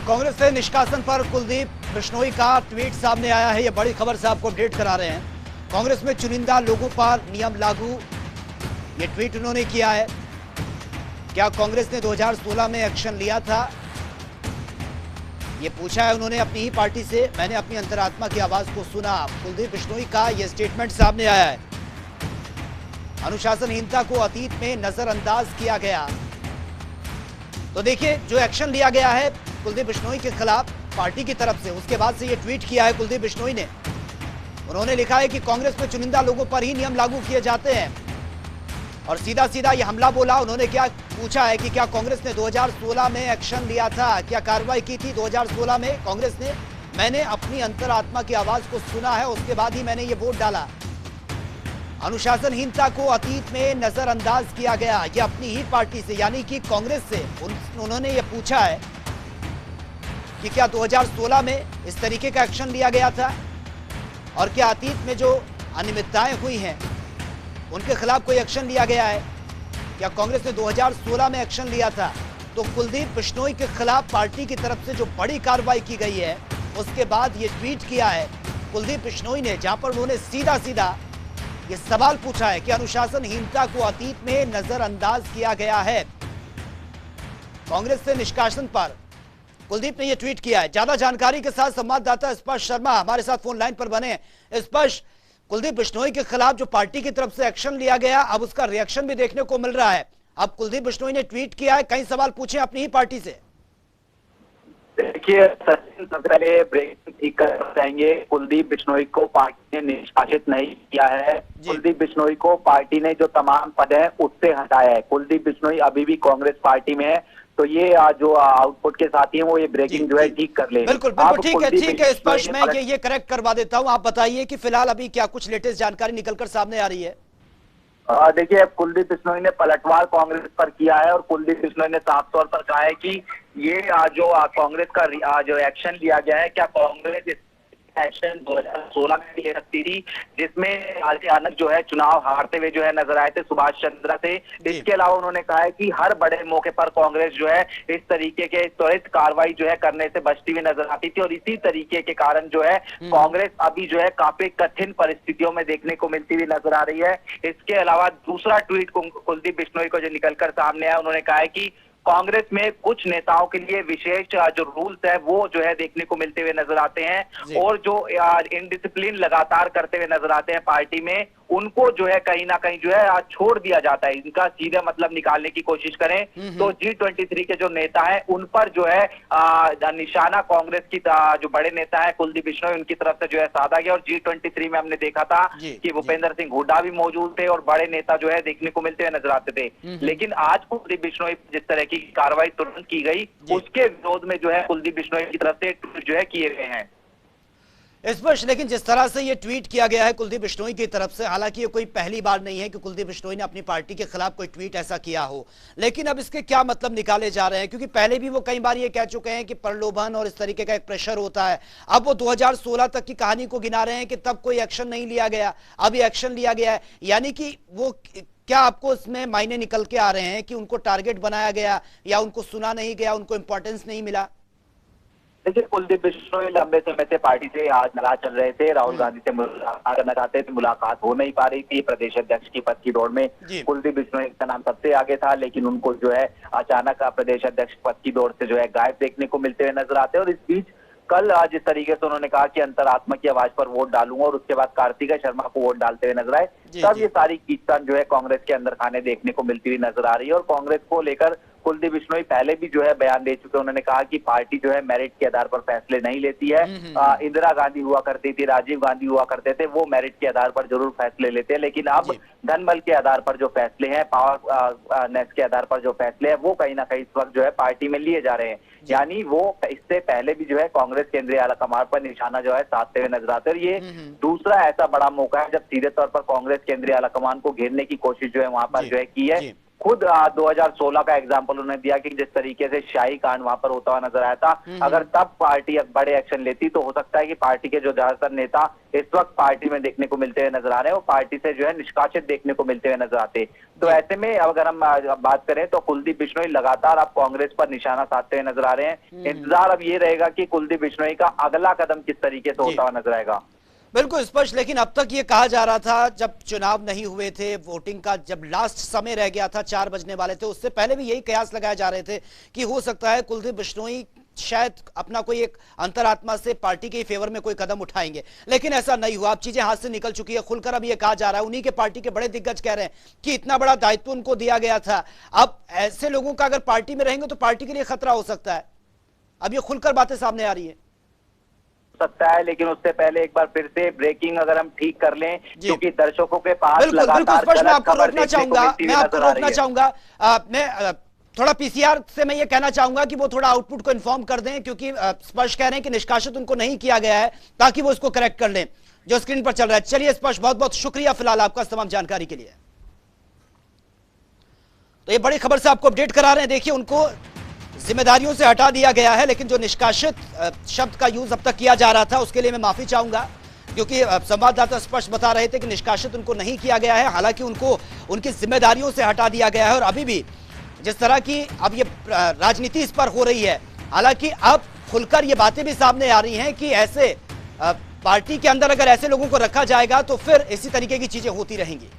कांग्रेस से निष्कासन पर कुलदीप बिश्नोई का ट्वीट सामने आया है। यह बड़ी खबर से आपको अपडेट करा रहे हैं। कांग्रेस में चुनिंदा लोगों पर नियम लागू, ये ट्वीट उन्होंने किया है। क्या कांग्रेस ने 2016 में एक्शन लिया था, ये पूछा है उन्होंने अपनी ही पार्टी से। मैंने अपनी अंतरात्मा की आवाज को सुना, कुलदीप बिश्नोई का यह स्टेटमेंट सामने आया है। अनुशासनहीनता को अतीत में नजरअंदाज किया गया। तो देखिए, जो एक्शन लिया गया है कुलदीप बिश्नोई के खिलाफ पार्टी की तरफ से, उसके बाद से ये ट्वीट किया है कुलदीप बिश्नोई ने। उन्होंने लिखा है कि कांग्रेस में चुनिंदा लोगों पर ही नियम लागू किए जाते हैं और सीधा सीधा ये हमला बोला। उन्होंने क्या पूछा है कि क्या कांग्रेस ने 2016 में एक्शन लिया था, क्या कार्रवाई की थी 2016 में कांग्रेस ने। मैंने अपनी अंतरात्मा की आवाज को सुना है, उसके बाद ही मैंने ये वोट डाला। अनुशासनहीनता को अतीत में नजरअंदाज किया गया, ये अपनी ही पार्टी से यानी कि कांग्रेस से उन्होंने ये पूछा है कि क्या 2016 में इस तरीके का एक्शन लिया गया था और क्या अतीत में जो अनियमितताएं हुई हैं उनके खिलाफ कोई एक्शन लिया गया है। क्या कांग्रेस ने 2016 में एक्शन लिया था। तो कुलदीप बिश्नोई के खिलाफ पार्टी की तरफ से जो बड़ी कार्रवाई की गई है, उसके बाद ये ट्वीट किया है कुलदीप बिश्नोई ने, जहां पर उन्होंने सीधा सीधा ये सवाल पूछा है कि अनुशासनहीनता को अतीत में नजरअंदाज किया गया है। कांग्रेस से निष्कासन पर कुलदीप ने यह ट्वीट किया है। ज्यादा जानकारी के साथ संवाददाता स्पर्श शर्मा हमारे साथ फोन लाइन पर बने। स्पर्श, कुलदीप बिश्नोई के खिलाफ जो पार्टी की तरफ से एक्शन लिया गया, अब उसका रिएक्शन भी देखने को मिल रहा है। अब कुलदीप बिश्नोई ने ट्वीट किया है, कई सवाल पूछे अपनी ही पार्टी से। देखिए सचिन, सबसे पहले ब्रेक ठीक कर जाएंगे। कुलदीप बिश्नोई को पार्टी ने निष्कासित नहीं किया है। कुलदीप बिश्नोई को पार्टी ने जो तमाम पद है उससे हटाया है। कुलदीप बिश्नोई अभी भी कांग्रेस पार्टी में है, तो ये जो आउटपुट के साथी हैं वो ये ब्रेकिंग जो है ठीक कर ले। बिल्कुल बिल्कुल ठीक है स्पर्श, मैं ये करेक्ट करवा देता हूं। आप बताइए कि फिलहाल अभी क्या कुछ लेटेस्ट जानकारी निकलकर सामने आ रही है। देखिए, कुलदीप बिश्नोई ने पलटवार कांग्रेस पर किया है और कुलदीप बिश्नोई ने साफ तौर पर कहा है कि ये जो कांग्रेस का जो एक्शन लिया गया है, क्या कांग्रेस एक्शन 2016 में ले सकती थी, जिसमें अचानक जो है चुनाव हारते हुए जो है नजर आए थे सुभाष चंद्र से। इसके अलावा उन्होंने कहा है कि हर बड़े मौके पर कांग्रेस जो है इस तरीके के त्वरित कार्रवाई जो है करने से बचती हुई नजर आती थी और इसी तरीके के कारण जो है कांग्रेस अभी जो है काफी कठिन परिस्थितियों में देखने को मिलती हुई नजर आ रही है। इसके अलावा दूसरा ट्वीट कुलदीप बिश्नोई को जो निकलकर सामने आया, उन्होंने कहा है कि कांग्रेस में कुछ नेताओं के लिए विशेष जो रूल्स है वो जो है देखने को मिलते हुए नजर आते हैं और जो इनडिसिप्लिन लगातार करते हुए नजर आते हैं पार्टी में, उनको जो है कहीं ना कहीं जो है छोड़ दिया जाता है। इनका सीधे मतलब निकालने की कोशिश करें तो G23 के जो नेता हैं उन पर जो है निशाना कांग्रेस की जो बड़े नेता है कुलदीप बिश्नोई, उनकी तरफ से जो है साधा गया। और G23 में हमने देखा था कि भूपेंद्र सिंह हुड्डा भी मौजूद थे और बड़े नेता जो है देखने को मिलते हुए नजर आते थे। लेकिन आज कुलदीप बिश्नोई जिस तरह की कार्रवाई तुरंत की गई, उसके विरोध में जो है कुलदीप बिश्नोई की तरफ से जो है किए गए हैं। स्पर्श, लेकिन जिस तरह से ये ट्वीट किया गया है कुलदीप बिश्नोई की तरफ से, हालांकि ये कोई पहली बार नहीं है कि कुलदीप बिश्नोई ने अपनी पार्टी के खिलाफ कोई ट्वीट ऐसा किया हो, लेकिन अब इसके क्या मतलब निकाले जा रहे हैं, क्योंकि पहले भी वो कई बार ये कह चुके हैं कि प्रलोभन और इस तरीके का एक प्रेशर होता है। अब वो 2016 तक की कहानी को गिना रहे हैं कि तब कोई एक्शन नहीं लिया गया, अब ये एक्शन लिया गया है। यानी कि वो क्या आपको इसमें मायने निकल के आ रहे हैं कि उनको टारगेट बनाया गया या उनको सुना नहीं गया, उनको इंपॉर्टेंस नहीं मिला। देखिए, कुलदीप बिश्नोई लंबे समय से पार्टी से आज नाराज चल रहे थे। राहुल गांधी से मुलाकात करना चाहते थे, मुलाकात हो नहीं पा रही थी। प्रदेश अध्यक्ष की पद की दौड़ में कुलदीप बिश्नोई का नाम सबसे आगे था, लेकिन उनको जो है अचानक प्रदेश अध्यक्ष पद की दौड़ से जो है गायब देखने को मिलते हुए नजर आते हैं। और इस बीच कल जिस तरीके से उन्होंने कहा कि अंतरात्मा की आवाज पर वोट डालूंगा और उसके बाद कार्तिकेय शर्मा को वोट डालते हुए नजर आए, तब ये सारी खींचतान जो है कांग्रेस के अंदर खाने देखने को मिलती हुई नजर आ रही है। और कांग्रेस को लेकर कुलदीप बिश्नोई पहले भी जो है बयान दे चुके हैं। उन्होंने कहा कि पार्टी जो है मेरिट के आधार पर फैसले नहीं लेती है। इंदिरा गांधी हुआ करती थी, राजीव गांधी हुआ करते थे, वो मेरिट के आधार पर जरूर फैसले लेते हैं, लेकिन अब धन बल के आधार पर जो फैसले हैं, पावर नेस के आधार पर जो फैसले हैं, वो कहीं ना कहीं इस वक्त जो है पार्टी में लिए जा रहे हैं। यानी वो इससे पहले भी जो है कांग्रेस केंद्रीय आलाकमान पर निशाना जो है साधते हुए नजर आते हैं। और ये दूसरा ऐसा बड़ा मौका है जब सीधे तौर पर कांग्रेस केंद्रीय आलाकमान को घेरने की कोशिश जो है वहां पर जो है की है। खुद 2016 का एग्जाम्पल उन्होंने दिया कि जिस तरीके से शाही कांड वहां पर होता हुआ नजर आया था, अगर तब पार्टी बड़े एक्शन लेती तो हो सकता है कि पार्टी के जो ज्यादातर नेता इस वक्त पार्टी में देखने को मिलते हुए नजर आ रहे हैं वो पार्टी से जो है निष्कासित देखने को मिलते हुए नजर आते। तो ऐसे में अगर हम बात करें तो कुलदीप बिश्नोई लगातार अब कांग्रेस पर निशाना साधते हुए नजर आ रहे हैं। इंतजार अब ये रहेगा कि कुलदीप बिश्नोई का अगला कदम किस तरीके से होता हुआ नजर आएगा। बिल्कुल स्पष्ट, लेकिन अब तक ये कहा जा रहा था जब चुनाव नहीं हुए थे, वोटिंग का जब लास्ट समय रह गया था, 4 बजने वाले थे, उससे पहले भी यही कयास लगाए जा रहे थे कि हो सकता है कुलदीप बिश्नोई शायद अपना कोई एक अंतरात्मा से पार्टी के फेवर में कोई कदम उठाएंगे, लेकिन ऐसा नहीं हुआ। अब चीजें हाथ से निकल चुकी है। खुलकर अब ये कहा जा रहा है, उन्हीं के पार्टी के बड़े दिग्गज कह रहे हैं कि इतना बड़ा दायित्व उनको दिया गया था, अब ऐसे लोगों का अगर पार्टी में रहेंगे तो पार्टी के लिए खतरा हो सकता है। अब ये खुलकर बातें सामने आ रही है सकता है, लेकिन उससे पहले एक बार फिर से ब्रेकिंग अगर हम ठीक कर लें, क्योंकि दर्शकों के पास लगातार मैं आपको रोकना चाहूंगा, मैं थोड़ा पीसीआर से मैं ये कहना चाहूंगा कि वो थोड़ा आउटपुट को इन्फॉर्म कर दें, क्योंकि स्पष्ट कह रहे हैं कि निष्कासित उनको नहीं किया गया है, ताकि वो इसको करेक्ट कर लें जो स्क्रीन पर चल रहा है। चलिए स्पष्ट, बहुत बहुत शुक्रिया फिलहाल आपका तमाम जानकारी के लिए। तो ये बड़ी खबर से आपको अपडेट करा रहे हैं। देखिए, उनको जिम्मेदारियों से हटा दिया गया है, लेकिन जो निष्कासित शब्द का यूज अब तक किया जा रहा था उसके लिए मैं माफी चाहूंगा, क्योंकि संवाददाता स्पष्ट बता रहे थे कि निष्कासित उनको नहीं किया गया है, हालांकि उनको उनकी जिम्मेदारियों से हटा दिया गया है। और अभी भी जिस तरह की अब ये राजनीति इस पर हो रही है, हालांकि अब खुलकर ये बातें भी सामने आ रही हैं कि ऐसे पार्टी के अंदर अगर ऐसे लोगों को रखा जाएगा तो फिर इसी तरीके की चीजें होती रहेंगी।